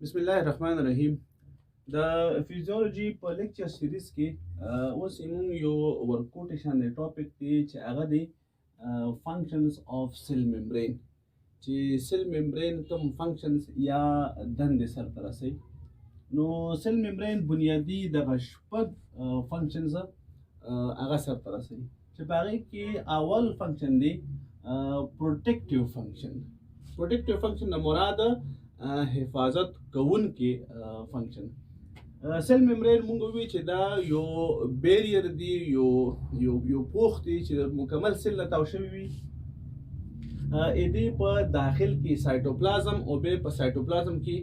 بسم الله الرحمن الرحیم. د فیزیولوژي په لیکچر سیریز کې اوس موږ یو ورکوټ شان دی ټاپک دی چې هغه دی فنکشنز اف سیل ممبرین، چې سیل ممبرین کوم فنکشنز یا دندې سرته رسوي. نو سیل ممبرین بنیادي دغه شپږ فنکشنز هغه سرته رسوي، چې په هغې کې اول فنکشن دی پروټیکټیو فنکشن. پروټیکټیو فنکشن نه مراد حفاظت کوونکی فنکشن. سیل ممبرین مونږ وی چې دا یو بیریر دی، یو پوښ دی چې مکمل سیل نه تاو شوی وي. دې په داخل کې سایټوپلازم او بیا په سایټوپلازم کې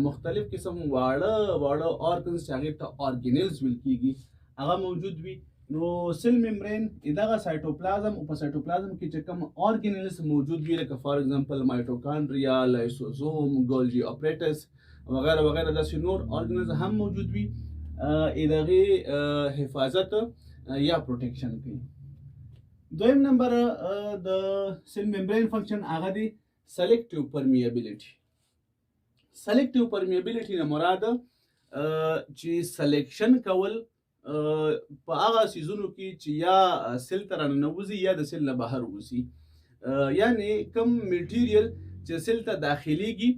مختلف قسم واړه ارګنز چې هغې ته ارګینلز ویل کېږي هغه موجود وي. نو سیل ممبرین دغه سایټوپلازم او په سایټوپلازم کې چې کوم ارګینلز موجود وي لکه فار ایگزامپل مایټوکانډریا، لایسوزوم، ګولجی اپریټس وغیره وغیره داسې نور ارګینلز هم موجود وي. دغې حفاظت یا پروټیکشن کوي. دویم نمبر د سیل ممبرین فنکشن هغه دی سلیکټیو پرمیبیلیټي. سلیکټیو پرمیبیلیټي نه مراد چې سلیکشن کول په هغه سیزونو کې چې یا سیل ته راننوځي یا د سیل نه بهر وځي. یعنی کوم میټیریل چې سیل ته داخلیږي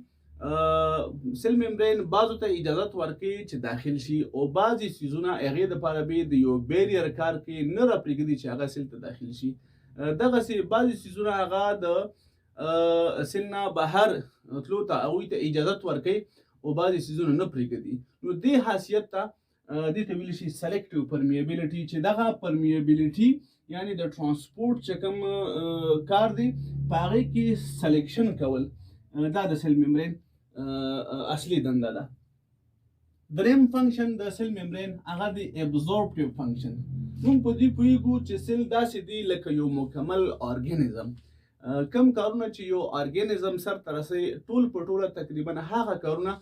سیل ممبرین بعضو ته اجازت ورکوي چې داخل شي، او بعضې سیزونه هغې دپاره به د یو بیریر کار کوي، نه راپرېږدي چې هغه سیل ته داخل شي. دغسې بعضې سیزونه هغه د سیل نه بهر تلو ته هغوی ته اجازت ورکوي او بعضې سیزونه نه پرېږدي. نو دې حیثیت ته دې ته ویلی شي سلیکټیو پرمیبیلیټي، چې دغه پرمیبیلیټي یعنی د ترانسپورټ چې کوم کار دی په هغې کې سلیکشن کول، دا د سیل ممبرین اصلي دنده ده. دریم فنکشن د سیل ممبرین هغه دی ابزوربټیو فنکشن. موږ په دې پوهېږو چې سیل داسې دی لکه یو مکمل ارګینزم. کم کارونه چې یو ارګینزم سرته رسوي ټول په ټوله تقریبا هغه کارونه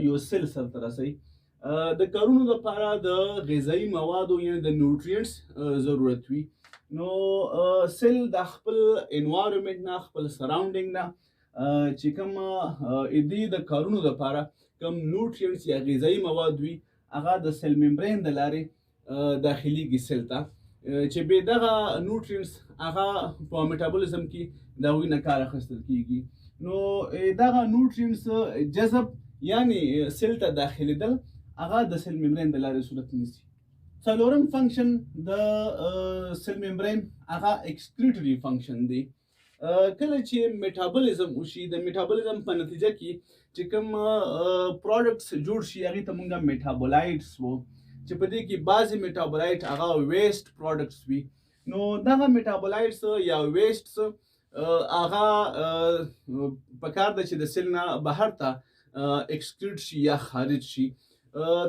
یو سیل سرته رسوي. د کارونو لپاره د غذایي موادو یعنی د نیوټرینټس ضرورت وي. نو سیل د خپل انوایرمنټ نه، خپل سراونډینګ نه چې کوم دې د کارونو لپاره کوم نیوټرینټس یا غذایي مواد وي هغه د سیل ممبرین د لارې داخلیږي سیل ته، چې بیا دغه نیوټرینټس هغه په میټابولیزم کې د هغوی نه کار اخیستل کېږي. نو دغه نیوټرینټس جذب یعنی سیل ته داخلیدل هغه د سیل ممبرین د لارې صورت نیسي. څلورم فنکشن د سیل ممبرین هغه ایکسکریټري فنکشن دی. کله چې میټابولیزم وشي، د میټابولیزم په نتیجه کې چې کوم پروډکټس جوړ شي هغې ته موږ میټابولایټس وو، چې په دې کې بعضې میټابولایټ هغه ویسټ پروډکټس وي. نو دغه میټابولایټس یا ویسټس هغه پکار ده چې د سیل نه بهر ته ایکسکریټ شي یا خارج شي.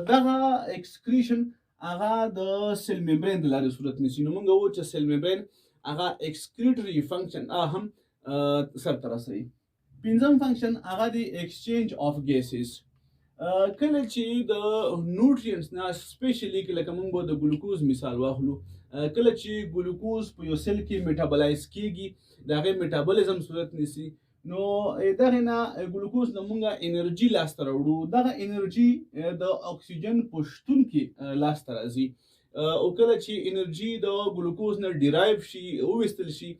دغه ایکسکریشن هغه د سیل ممبرین د لارې صورت نیسي. نو موږ وایو چې سیل ممبرین هغه ایکسکریټري فنکشن هم سرته رسوي. پنځم فنکشن هغه دی ایکسچینج اف ګیسز. کله چې د نیوټرینټس نه سپیشلی لکه موږ به د ګلوکوز مثال واخلو، کله چې ګلوکوز په یو سیل کې میټابولایز کیږي د هغې میټابولیزم صورت نیسي. نو دغې نه ګلوکوز نه موږ انرژي لاسته راوړو. دغه انرژي د اکسیجن په شتون کې لاسته راځي، او کله چې انرژي د ګلوکوز نه ډیرایو شي وویستل شي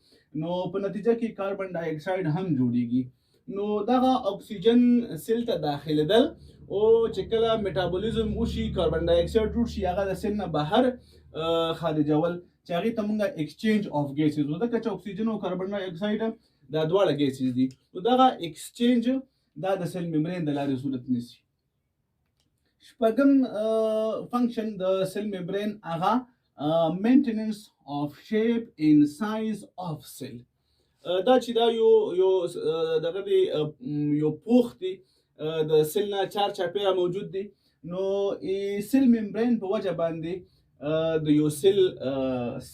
نو په نتیجه کې کاربن ډای اکساید هم جوړیږي. نو دغه اکسیجن سیل ته داخلیدل او چې کله میټابولیزم وشي کاربن ډای اکساید جوړ شي هغه د سیل نه بهر خارجول، چې هغې ته موږ ایکسچینج اف ګیسز وایو، ځکه چې اکسیجن او کاربن ډای اکساید دا دواړه ګیسز دي. نو دغه ایکسچینج دا د سیل ممبرین د لارې صورت نیسي. شپږم فنکشن د سیل ممبرین هغه مینټیننس اف شیپ ان سایز اف سیل. دا چې دا یو دغه دی یو پوښ دی د سیل نه چارچاپیره موجود دی. نو سیل ممبرین په وجه باندې د یو سیل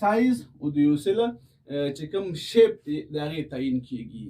سایز او د یو سیل چې کوم شیپ دی د هغې تعیین کېږي.